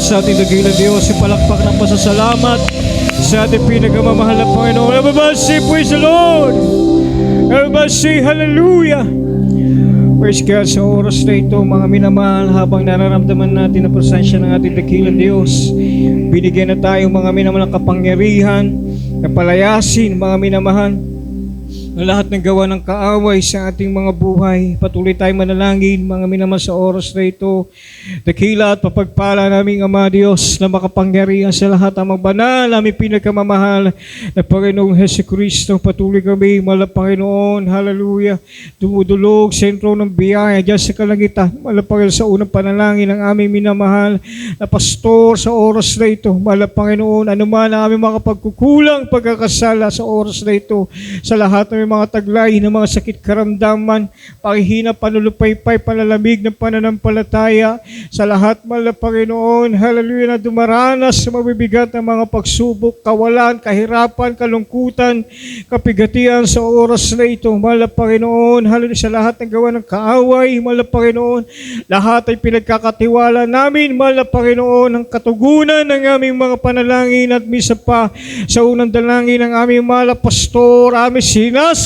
sa ating dakilang Diyos. Ipalakpak ng pasasalamat sa ating pinakamamahal na Panginoon. Everybody say, praise the Lord! Everybody say, hallelujah! Praise God, sa oras na ito, mga minamahal, habang nararamdaman natin ang presensya ng ating dakilang Diyos, binigyan na tayo mga minamahal ng kapangyarihan, na palayasin, mga minamahal, ang lahat ng gawa ng kaaway sa ating mga buhay. Patuloy tayo manalangin, mga minamahal, sa oras na ito. Dakila at papagpala naming Ama Diyos na makapangyarihan sa lahat ang magbanal, aming pinagkamamahal na Panginoong Jesucristo. Patuloy kami, mahal na Panginoon, hallelujah, dumudulog sa entro ng biyaya dyan sa kalangitan. Mahal na Panginoon, sa unang panalangin ng aming minamahal na pastor sa oras na ito. Mahal na Panginoon, anuman ang aming makapagkukulang pagkakasala sa oras na ito, sa lahat ng mga taglay ng mga sakit karamdaman, pakihina, panulupaypay, palalamig ng pananampalataya, sa lahat, mahal na Panginoon, hallelujah, na dumaranas sa mabibigat ng mga pagsubok, kawalan, kahirapan, kalungkutan, kapigatian sa oras na ito, mahal na Panginoon, hallelujah, sa lahat ng gawa ng kaaway, mahal na Panginoon, lahat ay pinagkakatiwala namin, mahal na Panginoon, ang katugunan ng aming mga panalangin at misa pa sa unang dalangin ng aming mahal na pastor, aming sinasaway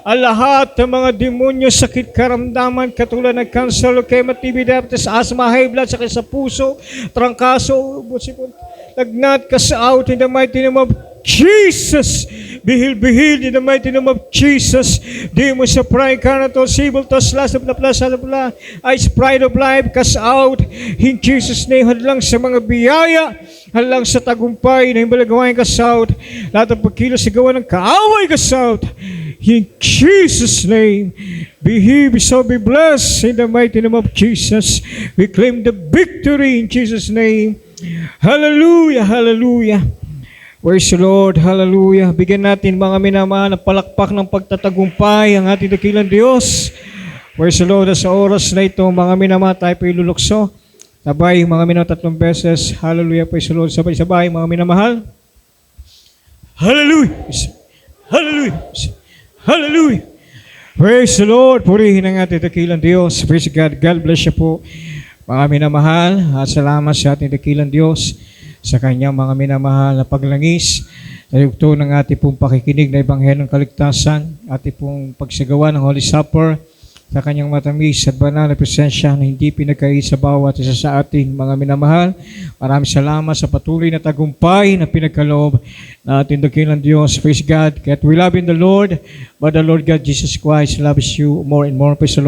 ang lahat ng mga demonyo, sakit karamdaman katulad ng cancer, leukemia, TB, diabetes, asthma, high blood, sakit sa puso, trangkaso, lagnat, out in the mighty name of Jesus. Bihil in the mighty name of Jesus. Demons of pride, carnal, civil, lust of the flesh, eyes, pride of life, cast out in Jesus' name. Hadlang sa mga biyaya, hadlang sa tagumpay na himalagawain, cast out. Lahat ng pagkilos sa gawa ng kaaway, cast out in Jesus' name. Be so be blessed in the mighty name of Jesus. We claim the victory in Jesus' name. Hallelujah, hallelujah. Praise the Lord, hallelujah. Bigyan natin mga minamahal ng palakpak ng pagtatagumpay ang ating dakilang Diyos. Praise the Lord, sa oras na ito, mga minamahal, tayo po ilulukso. Sabay, mga minamahal, 3 beses. Hallelujah, praise the Lord. Sabay, mga minamahal. Hallelujah, hallelujah, hallelujah. Praise the Lord, purihin ang ating dakilang Diyos. Praise God, God bless you po. Mga minamahal, at salamat sa ating dakilang Diyos sa kanyang mga minamahal na paglangis sa yugto ng ating pong pakikinig na Ebanghelyo ng Kaligtasan, ating pong pagsagawa ng Holy Supper, sa kanyang matamis at banal na presensya na hindi pinagkait sa bawat isa sa atin, mga minamahal. Maraming salamat sa patuloy na tagumpay na pinagkaloob na ating dakilang Diyos. Praise God. That we love in the Lord, but the Lord God Jesus Christ loves you more and more. Praise the Lord.